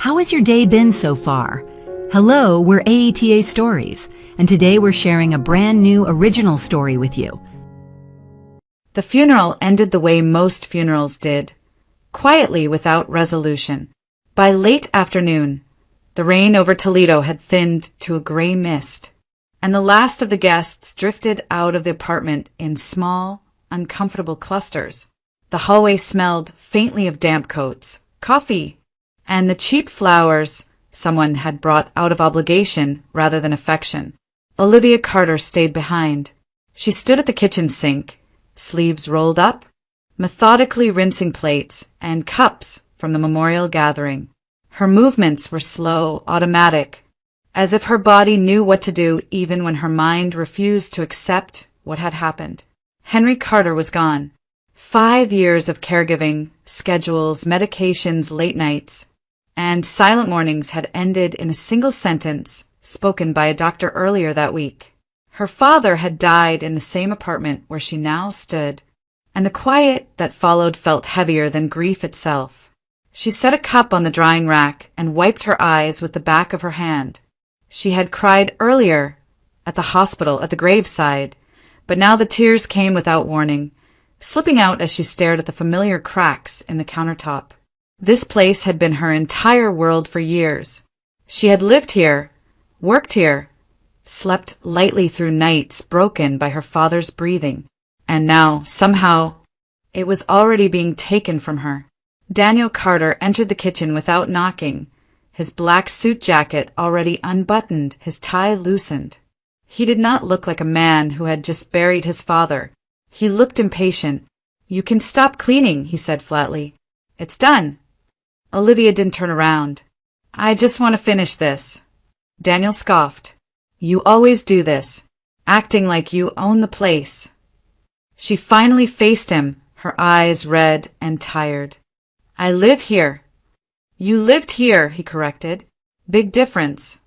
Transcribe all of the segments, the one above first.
How has your day been so far? Hello, we're AETA Stories, and today we're sharing a brand new original story with you. The funeral ended the way most funerals did, quietly without resolution. By late afternoon, the rain over Toledo had thinned to a gray mist, and the last of the guests drifted out of the apartment in small, uncomfortable clusters. The hallway smelled faintly of damp coats, coffee, and the cheap flowers someone had brought out of obligation rather than affection. Olivia Carter stayed behind. She stood at the kitchen sink, sleeves rolled up, methodically rinsing plates and cups from the memorial gathering. Her movements were slow, automatic, as if her body knew what to do even when her mind refused to accept what had happened. Henry Carter was gone. 5 years of caregiving, schedules, medications, late nights, and silent mornings had ended in a single sentence spoken by a doctor earlier that week. Her father had died in the same apartment where she now stood, and the quiet that followed felt heavier than grief itself. She set a cup on the drying rack and wiped her eyes with the back of her hand. She had cried earlier at the hospital at the graveside, but now the tears came without warning, slipping out as she stared at the familiar cracks in the countertop. This place had been her entire world for years. She had lived here, worked here, slept lightly through nights broken by her father's breathing, and now, somehow, it was already being taken from her. Daniel Carter entered the kitchen without knocking, his black suit jacket already unbuttoned, his tie loosened. He did not look like a man who had just buried his father. He looked impatient. "You can stop cleaning," he said flatly. "It's done." Olivia didn't turn around. "I just want to finish this." Daniel scoffed. "You always do this, acting like you own the place." She finally faced him, her eyes red and tired. "I live here." "You lived here," he corrected. "Big difference."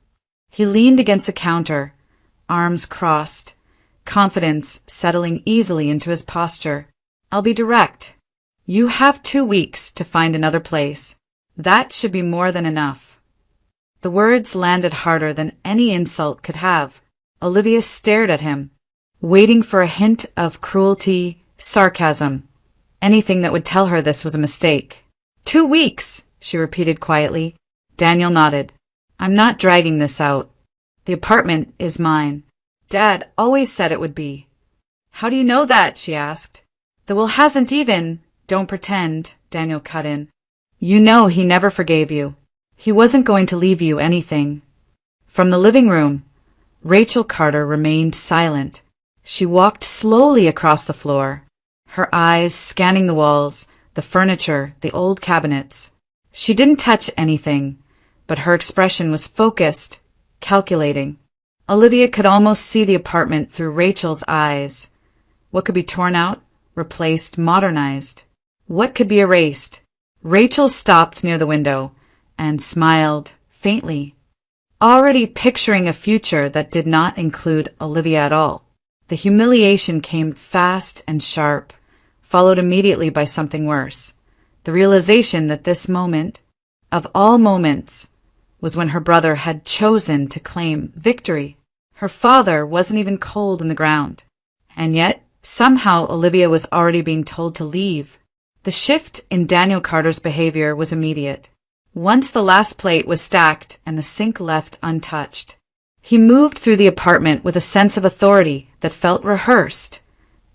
He leaned against the counter, arms crossed, confidence settling easily into his posture. "I'll be direct. You have 2 weeks to find another place. That should be more than enough." The words landed harder than any insult could have. Olivia stared at him, waiting for a hint of cruelty, sarcasm, anything that would tell her this was a mistake. 2 weeks, she repeated quietly. Daniel nodded. "I'm not dragging this out. The apartment is mine. Dad always said it would be." "How do you know that?" she asked. "The will hasn't even—" "Don't pretend," Daniel cut in. "You know he never forgave you. He wasn't going to leave you anything." From the living room, Rachel Carter remained silent. She walked slowly across the floor, her eyes scanning the walls, the furniture, the old cabinets. She didn't touch anything, but her expression was focused, calculating. Olivia could almost see the apartment through Rachel's eyes. What could be torn out, replaced, modernized? What could be erased? Rachel stopped near the window and smiled faintly, already picturing a future that did not include Olivia at all. The humiliation came fast and sharp, followed immediately by something worse. The realization that this moment, of all moments, was when her brother had chosen to claim victory. Her father wasn't even cold in the ground. And yet, somehow Olivia was already being told to leave. The shift in Daniel Carter's behavior was immediate. Once the last plate was stacked and the sink left untouched, he moved through the apartment with a sense of authority that felt rehearsed,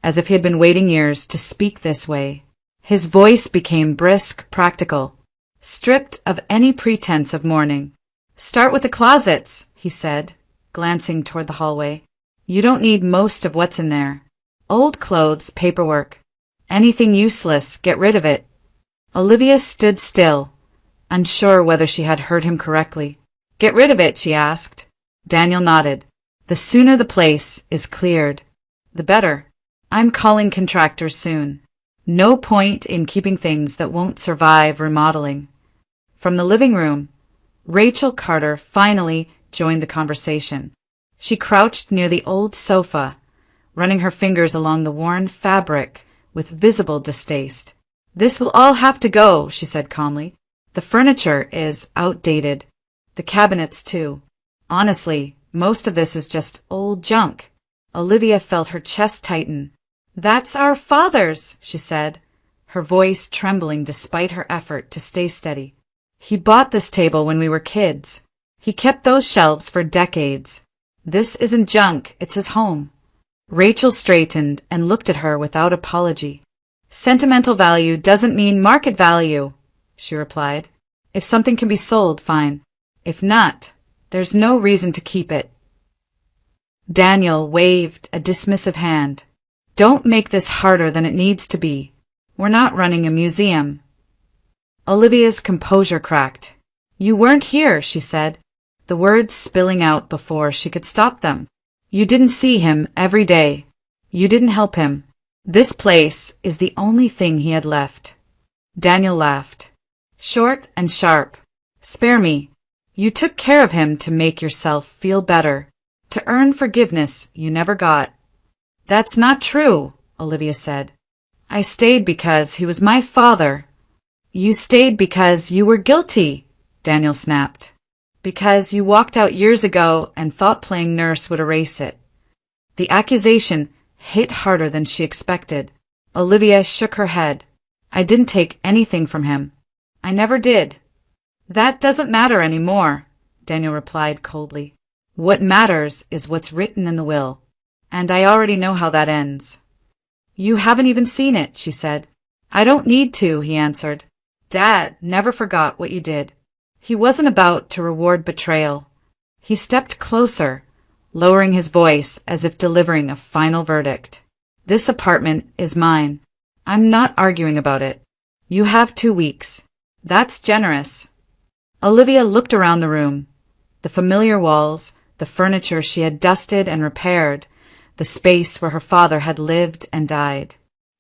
as if he had been waiting years to speak this way. His voice became brisk, practical, stripped of any pretense of mourning. "Start with the closets," he said, glancing toward the hallway. "You don't need most of what's in there. Old clothes, paperwork. Anything useless, get rid of it." Olivia stood still, unsure whether she had heard him correctly. "Get rid of it?" she asked. Daniel nodded. "The sooner the place is cleared, the better. I'm calling contractors soon. No point in keeping things that won't survive remodeling." From the living room, Rachel Carter finally joined the conversation. She crouched near the old sofa, running her fingers along the worn fabric with visible distaste. "This will all have to go," she said calmly. The furniture is outdated. The cabinets, too. Honestly, most of this is just old junk. Olivia felt her chest tighten. That's our father's, she said, her voice trembling despite her effort to stay steady. He bought this table when we were kids. He kept those shelves for decades. This isn't junk, it's his home. Rachel straightened and looked at her without apology. Sentimental value doesn't mean market value, she replied. If something can be sold, fine. If not, there's no reason to keep it. Daniel waved a dismissive hand. Don't make this harder than it needs to be. We're not running a museum. Olivia's composure cracked. You weren't here, she said, the words spilling out before she could stop them. You didn't see him every day. You didn't help him. This place is the only thing he had left. Daniel laughed. Short and sharp. Spare me. You took care of him to make yourself feel better, to earn forgiveness you never got. That's not true, Olivia said. I stayed because he was my father. You stayed because you were guilty, Daniel snapped. Because you walked out years ago and thought playing nurse would erase it. The accusation hit harder than she expected. Olivia shook her head. I didn't take anything from him. I never did. That doesn't matter anymore, Daniel replied coldly. What matters is what's written in the will. And I already know how that ends. You haven't even seen it, she said. I don't need to, he answered. Dad never forgot what you did. He wasn't about to reward betrayal. He stepped closer, lowering his voice as if delivering a final verdict. This apartment is mine. I'm not arguing about it. You have 2 weeks. That's generous. Olivia looked around the room. The familiar walls, the furniture she had dusted and repaired, the space where her father had lived and died.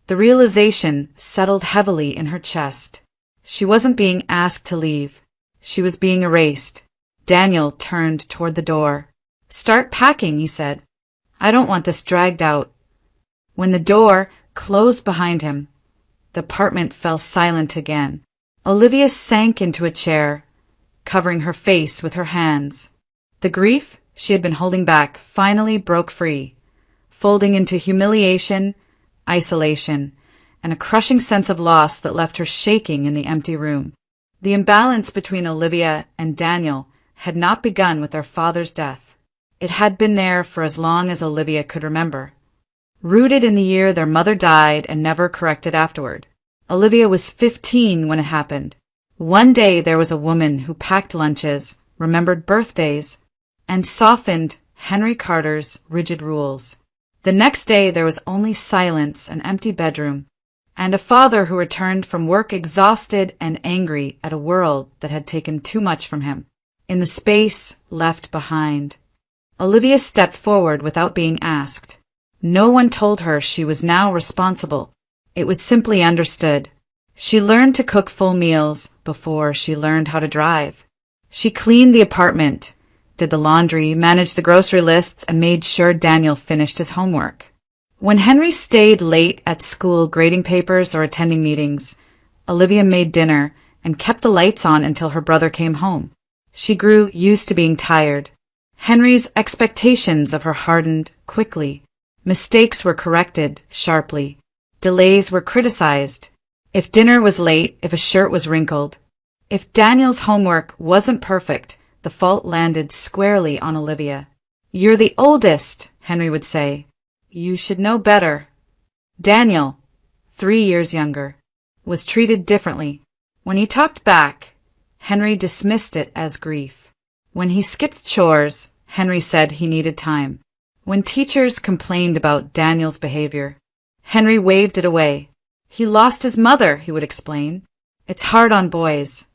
The realization settled heavily in her chest. She wasn't being asked to leave. She was being erased. Daniel turned toward the door. Start packing, he said. I don't want this dragged out. When the door closed behind him, the apartment fell silent again. Olivia sank into a chair, covering her face with her hands. The grief she had been holding back finally broke free, folding into humiliation, isolation, and a crushing sense of loss that left her shaking in the empty room. The imbalance between Olivia and Daniel had not begun with their father's death. It had been there for as long as Olivia could remember. Rooted in the year their mother died and never corrected afterward. Olivia was 15 when it happened. One day there was a woman who packed lunches, remembered birthdays, and softened Henry Carter's rigid rules. The next day there was only silence, an empty bedroom, and a father who returned from work exhausted and angry at a world that had taken too much from him. In the space left behind, Olivia stepped forward without being asked. No one told her she was now responsible. It was simply understood. She learned to cook full meals before she learned how to drive. She cleaned the apartment, did the laundry, managed the grocery lists, and made sure Daniel finished his homework. When Henry stayed late at school grading papers or attending meetings, Olivia made dinner and kept the lights on until her brother came home. She grew used to being tired. Henry's expectations of her hardened quickly. Mistakes were corrected sharply. Delays were criticized. If dinner was late, if a shirt was wrinkled, if Daniel's homework wasn't perfect, the fault landed squarely on Olivia. You're the oldest, Henry would say. You should know better. Daniel, 3 years younger, was treated differently. When he talked back, Henry dismissed it as grief. When he skipped chores, Henry said he needed time. When teachers complained about Daniel's behavior, Henry waved it away. He lost his mother, he would explain. It's hard on boys.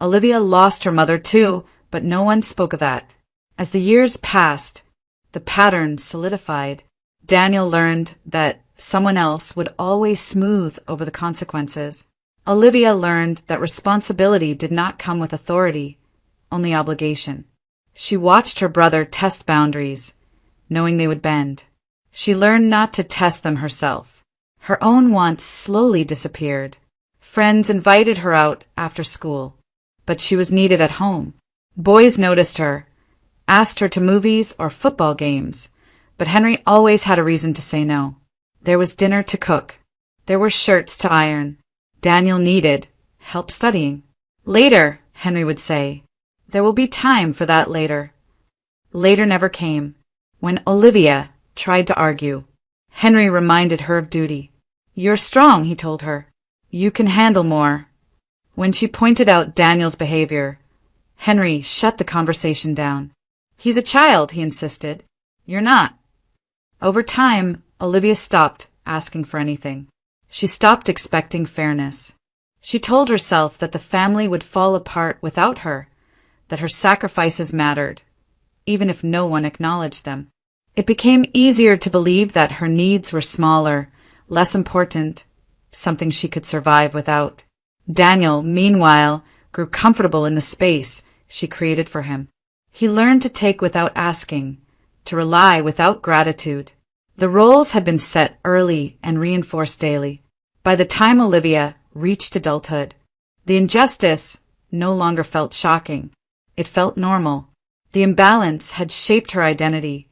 Olivia lost her mother too, but no one spoke of that. As the years passed, the pattern solidified. Daniel learned that someone else would always smooth over the consequences. Olivia learned that responsibility did not come with authority, only obligation. She watched her brother test boundaries, knowing they would bend. She learned not to test them herself. Her own wants slowly disappeared. Friends invited her out after school. but she was needed at home. Boys noticed her, asked her to movies or football games, but Henry always had a reason to say no. There was dinner to cook. There were shirts to iron. Daniel needed help studying. Later, Henry would say, there will be time for that later. Later never came. When Olivia tried to argue, Henry reminded her of duty. You're strong, he told her. You can handle more. When she pointed out Daniel's behavior, Henry shut the conversation down. He's a child, he insisted. You're not. Over time, Olivia stopped asking for anything. She stopped expecting fairness. She told herself that the family would fall apart without her, that her sacrifices mattered, even if no one acknowledged them. It became easier to believe that her needs were smaller, less important, something she could survive without. Daniel, meanwhile, grew comfortable in the space she created for him. He learned to take without asking, to rely without gratitude. The roles had been set early and reinforced daily. By the time Olivia reached adulthood, the injustice no longer felt shocking. It felt normal. The imbalance had shaped her identity,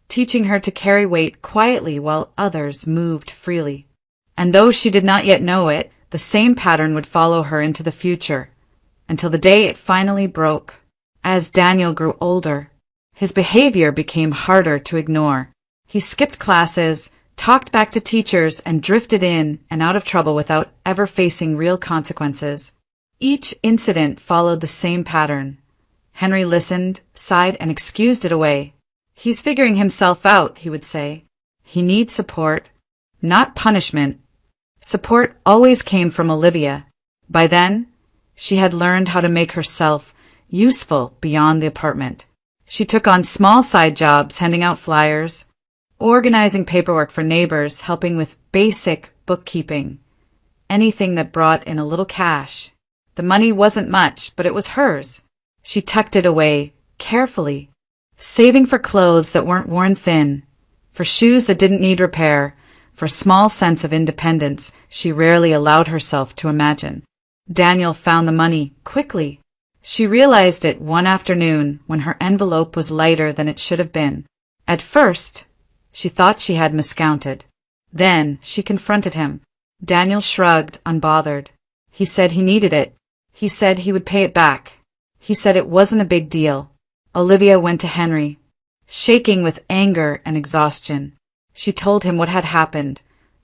teaching her to carry weight quietly while others moved freely. And though she did not yet know it, the same pattern would follow her into the future, until the day it finally broke. As Daniel grew older, his behavior became harder to ignore. He skipped classes, talked back to teachers, and drifted in and out of trouble without ever facing real consequences. Each incident followed the same pattern. Henry listened, sighed, and excused it away. He's figuring himself out, he would say. He needs support, not punishment. Support always came from Olivia. By then, she had learned how to make herself useful beyond the apartment. She took on small side jobs, handing out flyers, organizing paperwork for neighbors, helping with basic bookkeeping, anything that brought in a little cash. The money wasn't much, but it was hers. She tucked it away carefully, saving for clothes that weren't worn thin, for shoes that didn't need repair, for a small sense of independence she rarely allowed herself to imagine. Daniel found the money quickly. She realized it one afternoon when her envelope was lighter than it should have been. At first, she thought she had miscounted. Then she confronted him. Daniel shrugged, unbothered. He said he needed it. He said he would pay it back. He said it wasn't a big deal. Olivia went to Henry, shaking with anger and exhaustion. She told him what had happened,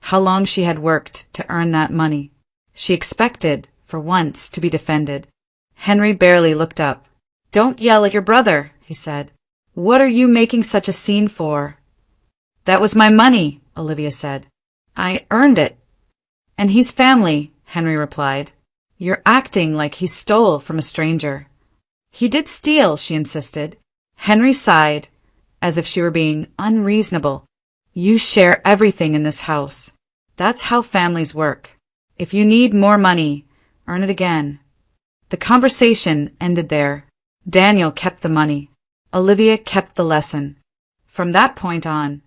how long she had worked to earn that money. She expected, for once, to be defended. Henry barely looked up. "Don't yell at your brother," he said. "What are you making such a scene for?" "That was my money," Olivia said. "I earned it." "And he's family," Henry replied. "You're acting like he stole from a stranger." "He did steal," she insisted. Henry sighed, as if she were being unreasonable. "You share everything in this house. That's how families work. If you need more money, earn it again." The conversation ended there. Daniel kept the money. Olivia kept the lesson. From that point on,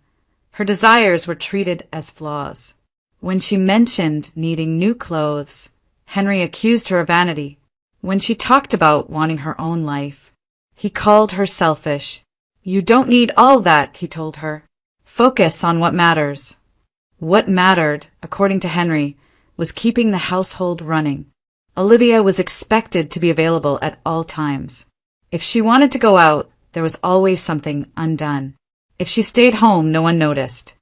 her desires were treated as flaws. When she mentioned needing new clothes, Henry accused her of vanity. When she talked about wanting her own life, he called her selfish. "You don't need all that," he told her. "Focus on what matters." What mattered, according to Henry, was keeping the household running. Olivia was expected to be available at all times. If she wanted to go out, there was always something undone. If she stayed home, no one noticed.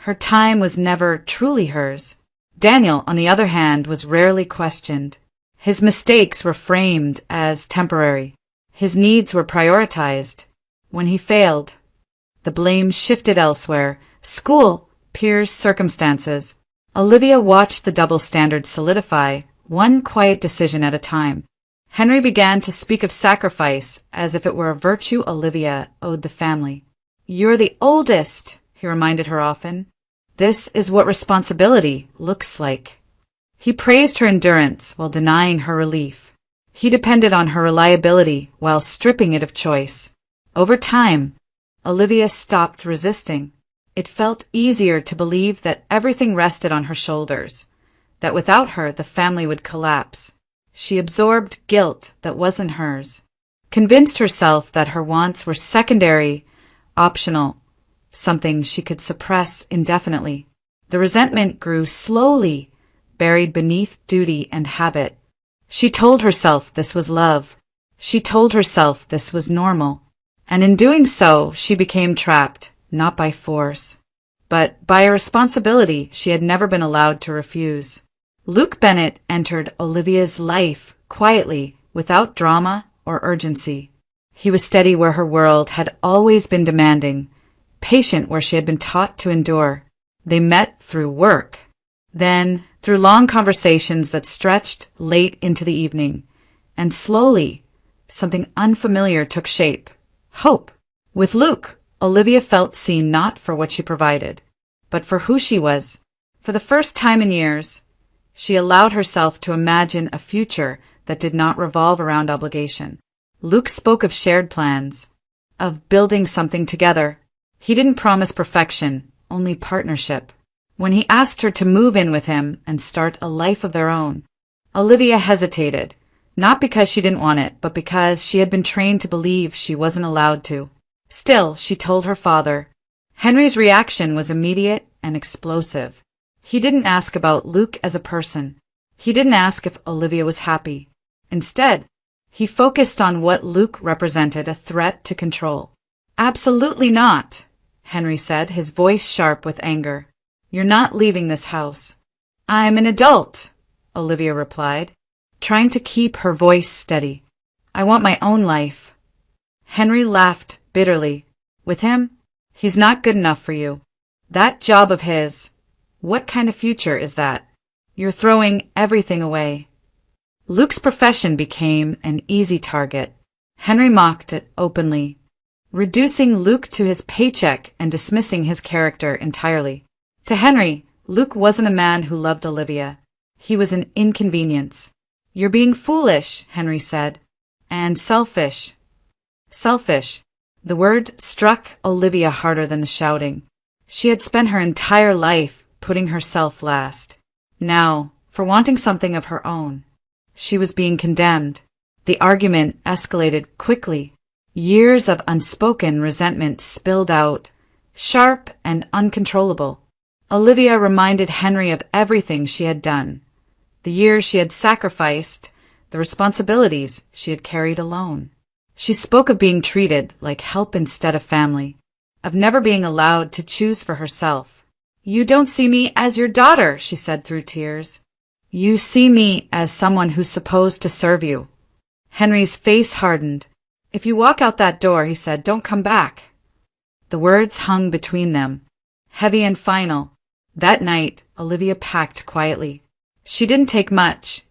Her time was never truly hers. Daniel, on the other hand, was rarely questioned. His mistakes were framed as temporary. His needs were prioritized. When he failed, the blame shifted elsewhere: school, peers, circumstances. Olivia watched the double standard solidify, one quiet decision at a time. Henry began to speak of sacrifice as if it were a virtue Olivia owed the family. "You're the oldest," he reminded her often. "This is what responsibility looks like." He praised her endurance while denying her relief. He depended on her reliability while stripping it of choice. Over time, Olivia stopped resisting. It felt easier to believe that everything rested on her shoulders, that without her the family would collapse. She absorbed guilt that wasn't hers, convinced herself that her wants were secondary, optional, something she could suppress indefinitely. The resentment grew slowly, buried beneath duty and habit. She told herself this was love. She told herself this was normal. And in doing so, she became trapped, not by force, but by a responsibility she had never been allowed to refuse. Luke Bennett entered Olivia's life quietly, without drama or urgency. He was steady where her world had always been demanding, patient where she had been taught to endure. They met through work, then through long conversations that stretched late into the evening, and slowly, something unfamiliar took shape. Hope. With Luke, Olivia felt seen not for what she provided, but for who she was. For the first time in years, she allowed herself to imagine a future that did not revolve around obligation. Luke spoke of shared plans, of building something together. He didn't promise perfection, only partnership. When he asked her to move in with him and start a life of their own, Olivia hesitated, not because she didn't want it, but because she had been trained to believe she wasn't allowed to. Still, she told her father. Henry's reaction was immediate and explosive. He didn't ask about Luke as a person. He didn't ask if Olivia was happy. Instead, he focused on what Luke represented, a threat to control. Absolutely not, Henry said, his voice sharp with anger. You're not leaving this house. I'm an adult, Olivia replied, trying to keep her voice steady. I want my own life. Henry laughed bitterly. With him, he's not good enough for you. That job of his, what kind of future is that? You're throwing everything away. Luke's profession became an easy target. Henry mocked it openly, reducing Luke to his paycheck and dismissing his character entirely. To Henry, Luke wasn't a man who loved Olivia. He was an inconvenience. You're being foolish, Henry said, and selfish. Selfish. The word struck Olivia harder than the shouting. She had spent her entire life putting herself last. Now, for wanting something of her own, she was being condemned. The argument escalated quickly. Years of unspoken resentment spilled out, sharp and uncontrollable. Olivia reminded Henry of everything she had done, the years she had sacrificed, the responsibilities she had carried alone. She spoke of being treated like help instead of family, of never being allowed to choose for herself. You don't see me as your daughter, she said through tears. You see me as someone who's supposed to serve you. Henry's face hardened. If you walk out that door, he said, don't come back. The words hung between them, heavy and final. That night, Olivia packed quietly. She didn't take much,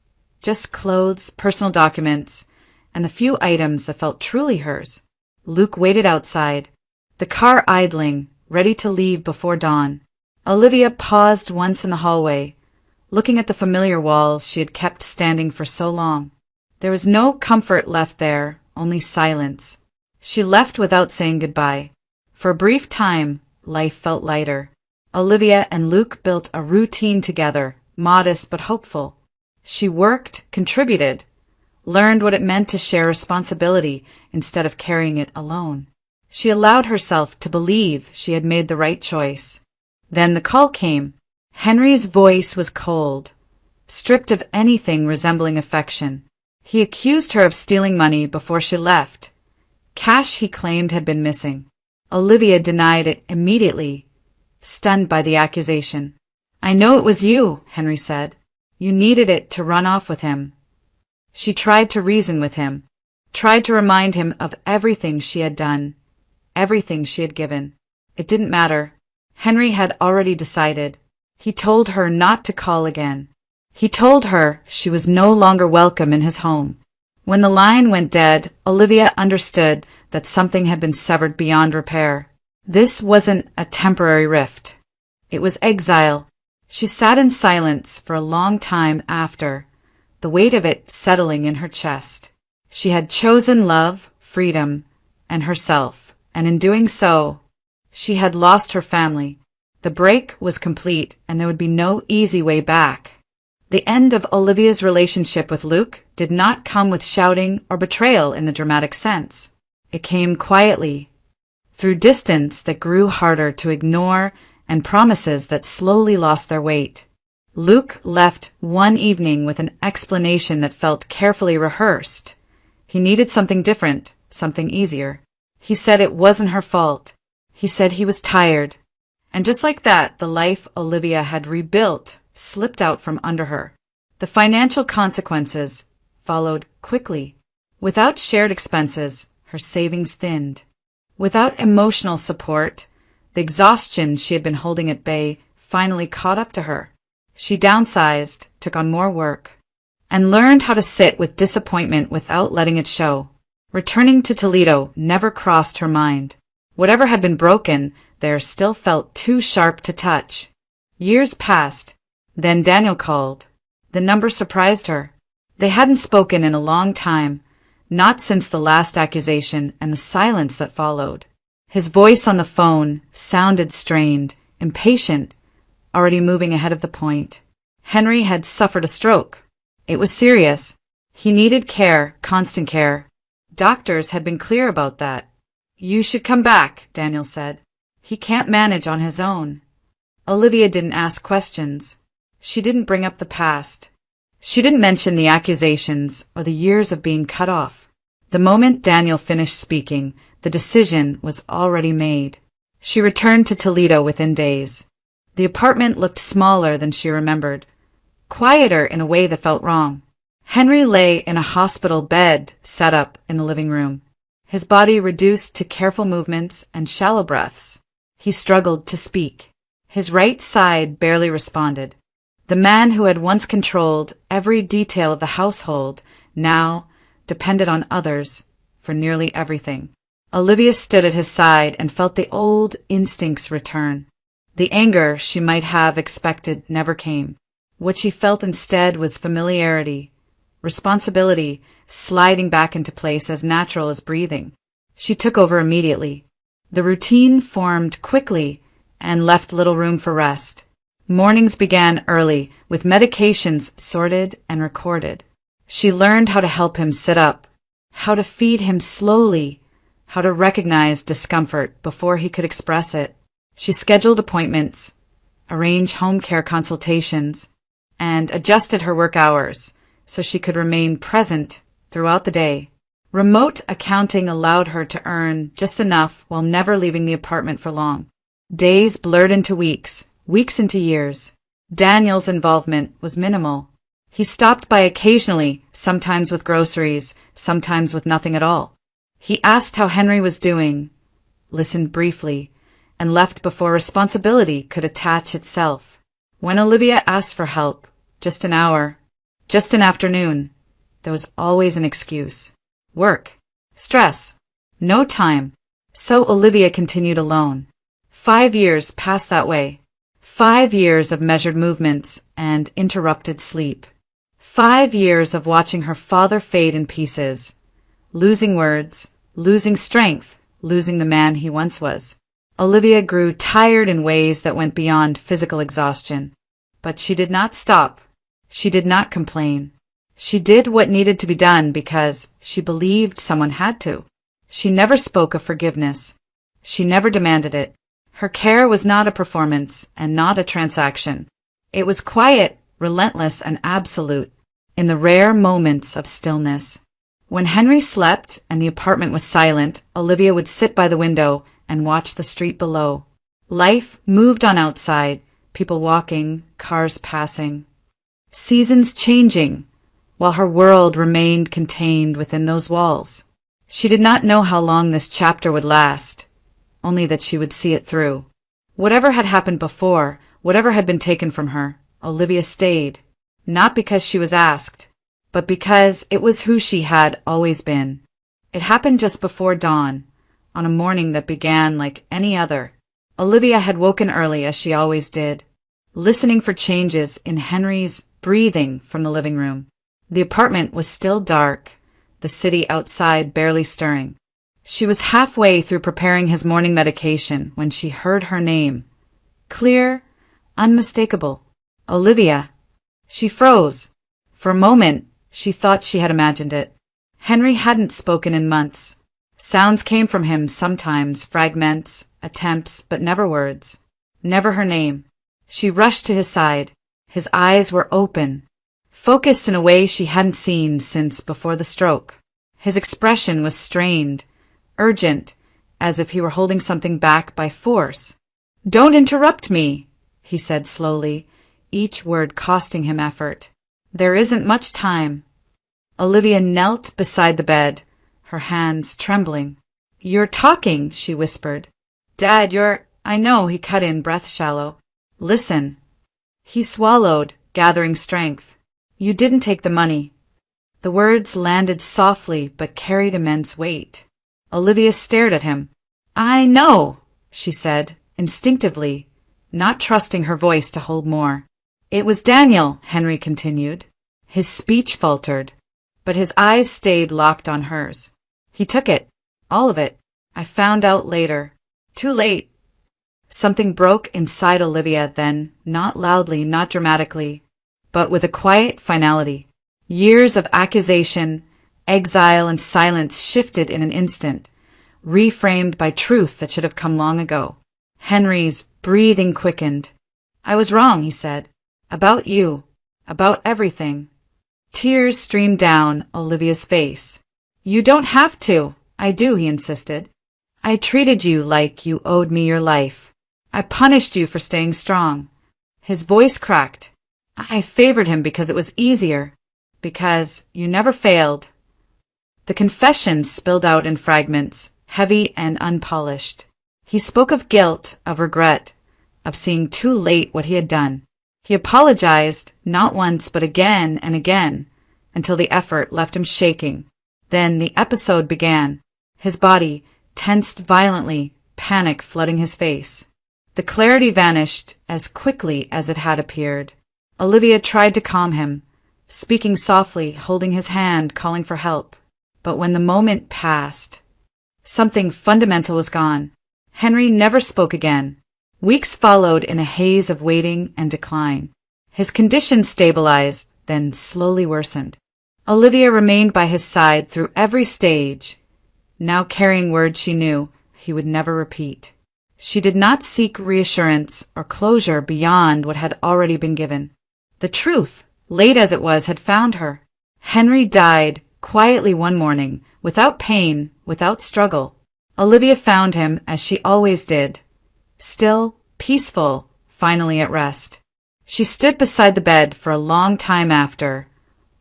just clothes, personal documents, and the few items that felt truly hers. Luke waited outside, the car idling, ready to leave before dawn. Olivia paused once in the hallway, looking at the familiar walls she had kept standing for so long. There was no comfort left there, only silence. She left without saying goodbye. For a brief time, life felt lighter. Olivia and Luke built a routine together, modest but hopeful. She worked, contributed, learned what it meant to share responsibility instead of carrying it alone. She allowed herself to believe she had made the right choice. Then the call came. Henry's voice was cold, stripped of anything resembling affection. He accused her of stealing money before she left. Cash he claimed had been missing. Olivia denied it immediately, stunned by the accusation. I know it was you, Henry said. You needed it to run off with him. She tried to reason with him, tried to remind him of everything she had done, everything she had given. It didn't matter. Henry had already decided. He told her not to call again. He told her she was no longer welcome in his home. When the line went dead, Olivia understood that something had been severed beyond repair. This wasn't a temporary rift. It was exile. She sat in silence for a long time after, the weight of it settling in her chest. She had chosen love, freedom, and herself, and in doing so, she had lost her family. The break was complete, and there would be no easy way back. The end of Olivia's relationship with Luke did not come with shouting or betrayal in the dramatic sense. It came quietly, through distance that grew harder to ignore and promises that slowly lost their weight. Luke left one evening with an explanation that felt carefully rehearsed. He needed something different, something easier. He said it wasn't her fault. He said he was tired. And just like that, the life Olivia had rebuilt slipped out from under her. The financial consequences followed quickly. Without shared expenses, her savings thinned. Without emotional support, the exhaustion she had been holding at bay finally caught up to her. She downsized, took on more work, and learned how to sit with disappointment without letting it show. Returning to Toledo never crossed her mind. Whatever had been broken there still felt too sharp to touch. Years passed. Then Daniel called. The number surprised her. They hadn't spoken in a long time, not since the last accusation and the silence that followed. His voice on the phone sounded strained, impatient, already moving ahead of the point. Henry had suffered a stroke. It was serious. He needed care, constant care. Doctors had been clear about that. You should come back, Daniel said. He can't manage on his own. Olivia didn't ask questions. She didn't bring up the past. She didn't mention the accusations or the years of being cut off. The moment Daniel finished speaking, the decision was already made. She returned to Toledo within days. The apartment looked smaller than she remembered, quieter in a way that felt wrong. Henry lay in a hospital bed set up in the living room, his body reduced to careful movements and shallow breaths. He struggled to speak. His right side barely responded. The man who had once controlled every detail of the household now depended on others for nearly everything. Olivia stood at his side and felt the old instincts return. The anger she might have expected never came. What she felt instead was familiarity, responsibility sliding back into place as natural as breathing. She took over immediately. The routine formed quickly and left little room for rest. Mornings began early, with medications sorted and recorded. She learned how to help him sit up, how to feed him slowly, how to recognize discomfort before he could express it. She scheduled appointments, arranged home care consultations, and adjusted her work hours so she could remain present throughout the day. Remote accounting allowed her to earn just enough while never leaving the apartment for long. Days blurred into weeks, weeks into years. Daniel's involvement was minimal. He stopped by occasionally, sometimes with groceries, sometimes with nothing at all. He asked how Henry was doing, listened briefly, and left before responsibility could attach itself. When Olivia asked for help, just an hour, just an afternoon, there was always an excuse. Work. Stress. No time. So Olivia continued alone. 5 years passed that way. 5 years of measured movements and interrupted sleep. 5 years of watching her father fade in pieces, losing words, losing strength, losing the man he once was. Olivia grew tired in ways that went beyond physical exhaustion. But she did not stop. She did not complain. She did what needed to be done because she believed someone had to. She never spoke of forgiveness. She never demanded it. Her care was not a performance and not a transaction. It was quiet, relentless, and absolute, in the rare moments of stillness. When Henry slept and the apartment was silent, Olivia would sit by the window and watch the street below. Life moved on outside, people walking, cars passing, seasons changing, while her world remained contained within those walls. She did not know how long this chapter would last, only that she would see it through. Whatever had happened before, whatever had been taken from her, Olivia stayed, not because she was asked, but because it was who she had always been. It happened just before dawn, on a morning that began like any other. Olivia had woken early as she always did, listening for changes in Henry's breathing from the living room. The apartment was still dark, the city outside barely stirring. She was halfway through preparing his morning medication when she heard her name. Clear, unmistakable. Olivia. She froze. For a moment, she thought she had imagined it. Henry hadn't spoken in months. Sounds came from him sometimes, fragments, attempts, but never words. Never her name. She rushed to his side. His eyes were open, focused in a way she hadn't seen since before the stroke. His expression was strained, urgent, as if he were holding something back by force. "Don't interrupt me," he said slowly, each word costing him effort. "There isn't much time." Olivia knelt beside the bed, her hands trembling. "You're talking," she whispered. "Dad, I know," he cut in, breath shallow. "Listen." He swallowed, gathering strength. "You didn't take the money." The words landed softly but carried immense weight. Olivia stared at him. "I know," she said, instinctively, not trusting her voice to hold more. "It was Daniel," Henry continued. His speech faltered, but his eyes stayed locked on hers. "He took it. All of it. I found out later. Too late." Something broke inside Olivia then, not loudly, not dramatically, but with a quiet finality. Years of accusation, exile, and silence shifted in an instant, reframed by truth that should have come long ago. Henry's breathing quickened. "I was wrong," he said. "About you. About everything." Tears streamed down Olivia's face. "You don't have to." "I do," he insisted. "I treated you like you owed me your life. I punished you for staying strong." His voice cracked. "I favored him because it was easier. Because you never failed." The confession spilled out in fragments, heavy and unpolished. He spoke of guilt, of regret, of seeing too late what he had done. He apologized, not once but again and again, until the effort left him shaking. Then the episode began. His body tensed violently, panic flooding his face. The clarity vanished as quickly as it had appeared. Olivia tried to calm him, speaking softly, holding his hand, calling for help. But when the moment passed, something fundamental was gone. Henry never spoke again. Weeks followed in a haze of waiting and decline. His condition stabilized, then slowly worsened. Olivia remained by his side through every stage, now carrying words she knew he would never repeat. She did not seek reassurance or closure beyond what had already been given. The truth, late as it was, had found her. Henry died quietly one morning, without pain, without struggle. Olivia found him as she always did, still, peaceful, finally at rest. She stood beside the bed for a long time after,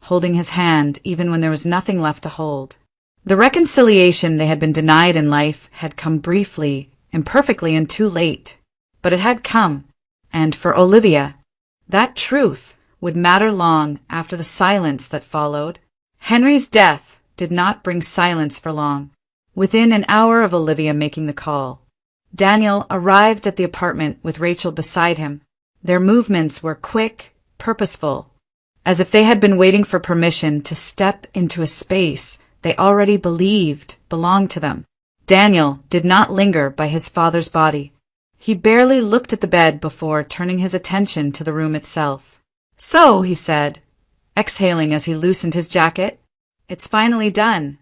holding his hand even when there was nothing left to hold. The reconciliation they had been denied in life had come briefly, imperfectly, and too late. But it had come, and for Olivia, that truth would matter long after the silence that followed. Henry's death did not bring silence for long. Within an hour of Olivia making the call, Daniel arrived at the apartment with Rachel beside him. Their movements were quick, purposeful, as if they had been waiting for permission to step into a space they already believed belonged to them. Daniel did not linger by his father's body. He barely looked at the bed before turning his attention to the room itself. "So," he said, exhaling as he loosened his jacket, "it's finally done."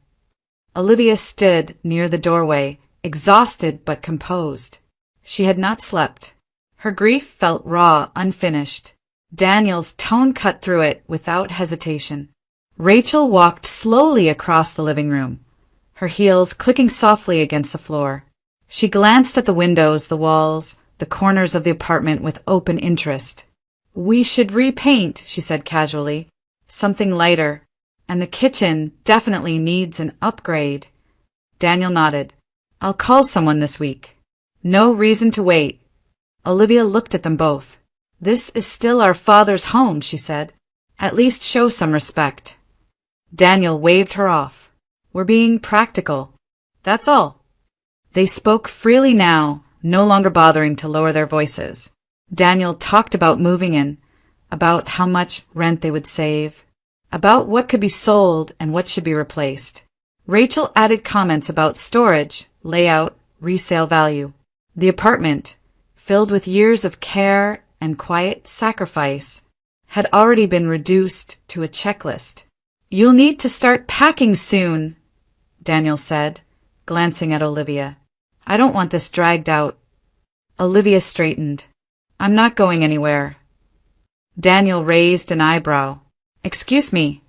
Olivia stood near the doorway, exhausted but composed. She had not slept. Her grief felt raw, unfinished. Daniel's tone cut through it without hesitation. Rachel walked slowly across the living room, her heels clicking softly against the floor. She glanced at the windows, the walls, the corners of the apartment with open interest. "We should repaint," she said casually. "Something lighter. And the kitchen definitely needs an upgrade." Daniel nodded. "I'll call someone this week." "No reason to wait." Olivia looked at them both. "This is still our father's home," she said. "At least show some respect." Daniel waved her off. "We're being practical. That's all." They spoke freely now, no longer bothering to lower their voices. Daniel talked about moving in, about how much rent they would save, about what could be sold and what should be replaced. Rachel added comments about storage, layout, resale value. The apartment, filled with years of care and quiet sacrifice, had already been reduced to a checklist. "You'll need to start packing soon," Daniel said, glancing at Olivia. "I don't want this dragged out." Olivia straightened. "I'm not going anywhere." Daniel raised an eyebrow. "Excuse me."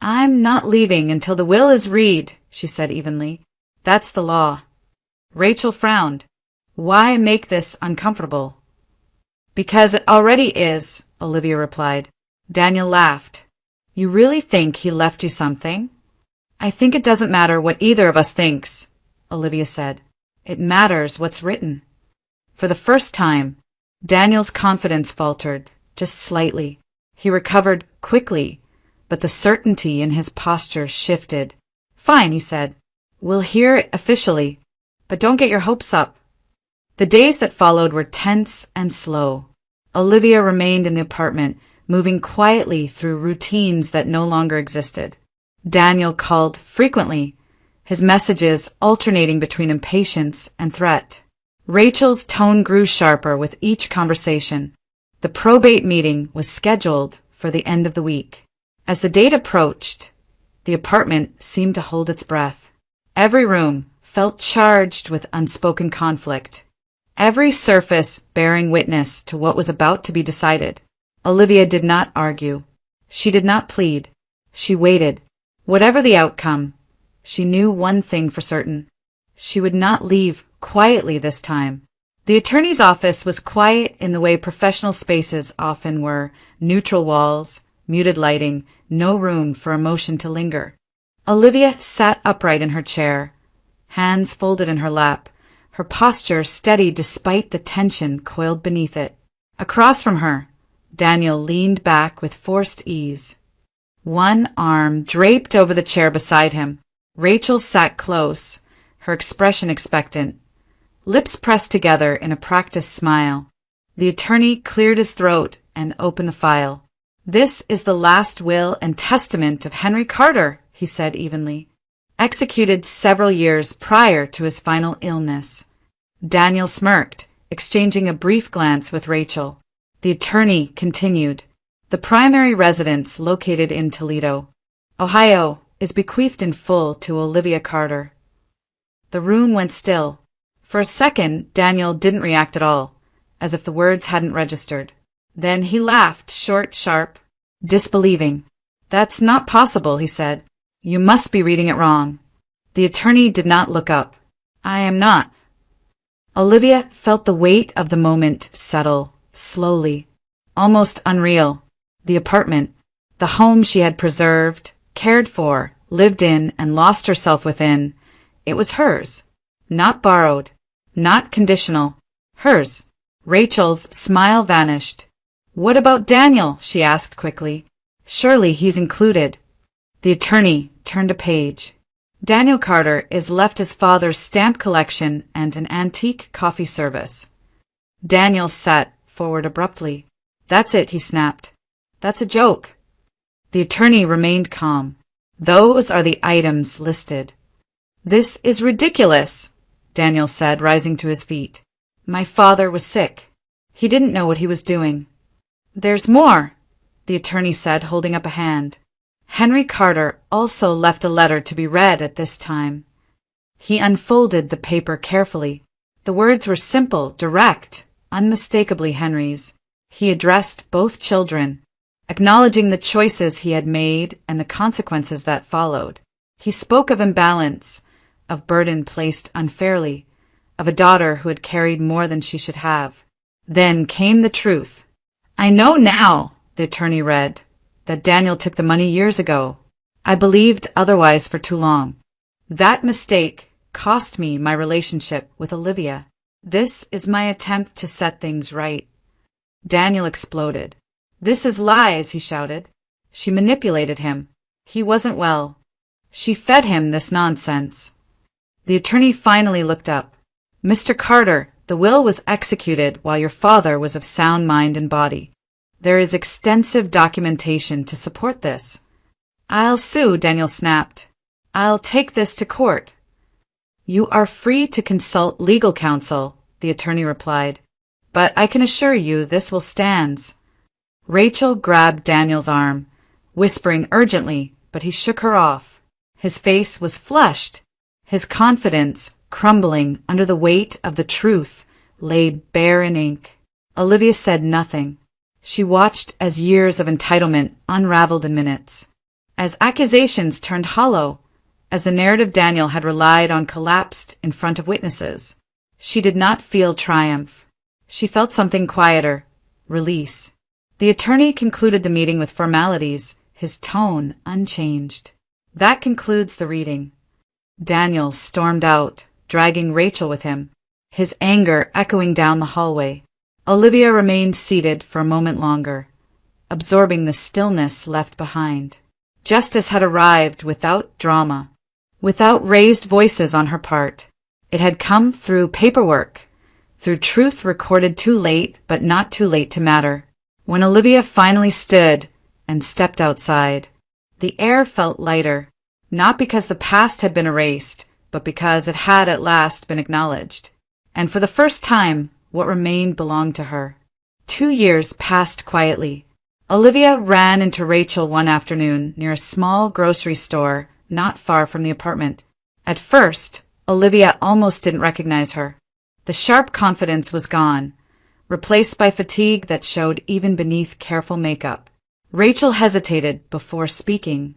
"I'm not leaving until the will is read," she said evenly. "That's the law." Rachel frowned. "Why make this uncomfortable?" "Because it already is," Olivia replied. Daniel laughed. "You really think he left you something?" "I think it doesn't matter what either of us thinks," Olivia said. "It matters what's written." For the first time, Daniel's confidence faltered, just slightly. He recovered quickly, but the certainty in his posture shifted. "Fine," he said. "We'll hear it officially, but don't get your hopes up." The days that followed were tense and slow. Olivia remained in the apartment, moving quietly through routines that no longer existed. Daniel called frequently, his messages alternating between impatience and threat. Rachel's tone grew sharper with each conversation. The probate meeting was scheduled for the end of the week. As the date approached, the apartment seemed to hold its breath. Every room felt charged with unspoken conflict, every surface bearing witness to what was about to be decided. Olivia did not argue. She did not plead. She waited. Whatever the outcome, she knew one thing for certain. She would not leave quietly this time. The attorney's office was quiet in the way professional spaces often were: neutral walls, muted lighting, no room for emotion to linger. Olivia sat upright in her chair, hands folded in her lap, her posture steady despite the tension coiled beneath it. Across from her, Daniel leaned back with forced ease, one arm draped over the chair beside him. Rachel sat close, her expression expectant, lips pressed together in a practiced smile. The attorney cleared his throat and opened the file. "This is the last will and testament of Henry Carter," he said evenly, "executed several years prior to his final illness." Daniel smirked, exchanging a brief glance with Rachel. The attorney continued. "The primary residence located in Toledo, Ohio, is bequeathed in full to Olivia Carter." The room went still. For a second, Daniel didn't react at all, as if the words hadn't registered. Then he laughed, short, sharp, disbelieving. "That's not possible," he said. "You must be reading it wrong." The attorney did not look up. "I am not." Olivia felt the weight of the moment settle, slowly, almost unreal. The apartment, the home she had preserved, cared for, lived in, and lost herself within, it was hers. Not borrowed, not conditional. Hers. Rachel's smile vanished. "What about Daniel?" she asked quickly. "Surely he's included." The attorney turned a page. "Daniel Carter is left his father's stamp collection and an antique coffee service." Daniel sat forward abruptly. "That's it," he snapped. "That's a joke." The attorney remained calm. "Those are the items listed." "This is ridiculous," Daniel said, rising to his feet. "My father was sick. He didn't know what he was doing." "There's more," the attorney said, holding up a hand. "Henry Carter also left a letter to be read at this time." He unfolded the paper carefully. The words were simple, direct, unmistakably Henry's. He addressed both children, acknowledging the choices he had made and the consequences that followed. He spoke of imbalance, of burden placed unfairly, of a daughter who had carried more than she should have. Then came the truth. "I know now," the attorney read, "that Daniel took the money years ago. I believed otherwise for too long. That mistake cost me my relationship with Olivia. This is my attempt to set things right." Daniel exploded. "This is lies," he shouted. "She manipulated him. He wasn't well. She fed him this nonsense." The attorney finally looked up. "Mr. Carter, the will was executed while your father was of sound mind and body. There is extensive documentation to support this." "I'll sue," Daniel snapped. "I'll take this to court." "You are free to consult legal counsel," the attorney replied, "but I can assure you this will stand." Rachel grabbed Daniel's arm, whispering urgently, but he shook her off. His face was flushed, his confidence crumbling under the weight of the truth laid bare in ink. Olivia said nothing. She watched as years of entitlement unraveled in minutes, as accusations turned hollow, as the narrative Daniel had relied on collapsed in front of witnesses. She did not feel triumph. She felt something quieter, release. The attorney concluded the meeting with formalities, his tone unchanged. That concludes the reading. Daniel stormed out, dragging Rachel with him, his anger echoing down the hallway. Olivia remained seated for a moment longer, absorbing the stillness left behind. Justice had arrived without drama, without raised voices on her part. It had come through paperwork, through truth recorded too late, but not too late to matter. When Olivia finally stood and stepped outside, the air felt lighter, not because the past had been erased, but because it had at last been acknowledged. And for the first time, what remained belonged to her. 2 years passed quietly. Olivia ran into Rachel one afternoon near a small grocery store not far from the apartment. At first, Olivia almost didn't recognize her. The sharp confidence was gone, replaced by fatigue that showed even beneath careful makeup. Rachel hesitated before speaking,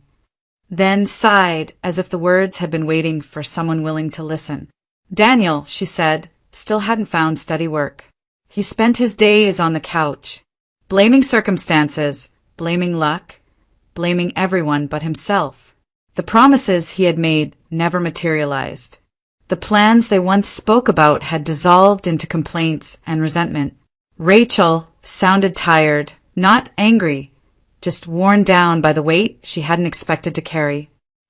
then sighed as if the words had been waiting for someone willing to listen. Daniel, she said, still hadn't found steady work. He spent his days on the couch, blaming circumstances, blaming luck, blaming everyone but himself. The promises he had made never materialized. The plans they once spoke about had dissolved into complaints and resentment. Rachel sounded tired, not angry, just worn down by the weight she hadn't expected to carry.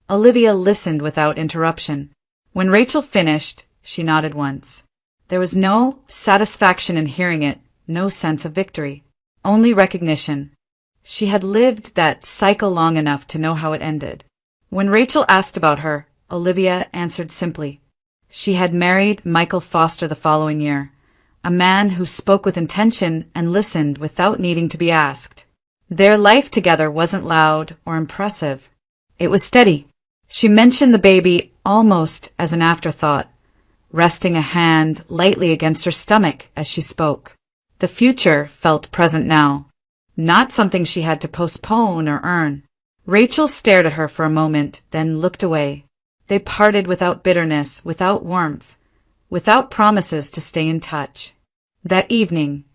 Olivia listened without interruption. When Rachel finished, she nodded once. There was no satisfaction in hearing it, no sense of victory, only recognition. She had lived that cycle long enough to know how it ended. When Rachel asked about her, Olivia answered simply. She had married Michael Foster the following year, a man who spoke with intention and listened without needing to be asked. Their life together wasn't loud or impressive. It was steady. She mentioned the baby almost as an afterthought, resting a hand lightly against her stomach as she spoke. The future felt present now, not something she had to postpone or earn. Rachel stared at her for a moment, then looked away. They parted without bitterness, without warmth, without promises to stay in touch. That evening,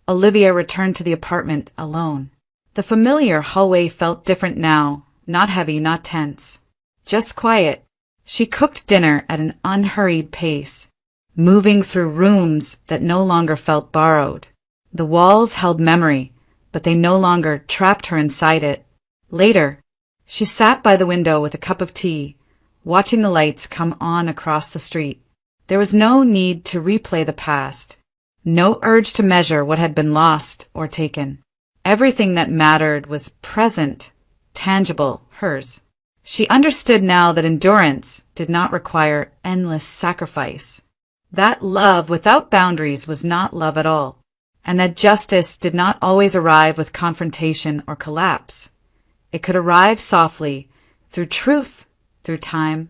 Olivia returned to the apartment alone. The familiar hallway felt different now, not heavy, not tense, just quiet. She cooked dinner at an unhurried pace, moving through rooms that no longer felt borrowed. The walls held memory, but they no longer trapped her inside it. Later, she sat by the window with a cup of tea, watching the lights come on across the street. There was no need to replay the past, no urge to measure what had been lost or taken. Everything that mattered was present, tangible, hers. She understood now that endurance did not require endless sacrifice, that love without boundaries was not love at all, and that justice did not always arrive with confrontation or collapse. It could arrive softly, through truth, through time,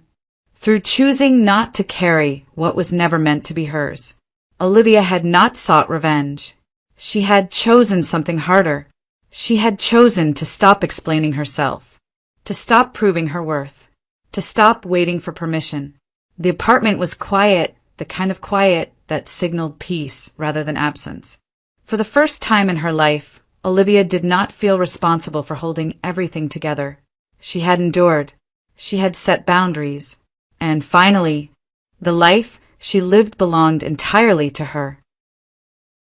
through choosing not to carry what was never meant to be hers. Olivia had not sought revenge. She had chosen something harder. She had chosen to stop explaining herself, to stop proving her worth, to stop waiting for permission. The apartment was quiet, the kind of quiet that signaled peace rather than absence. For the first time in her life, Olivia did not feel responsible for holding everything together. She had endured. She had set boundaries. And finally, the life she lived belonged entirely to her.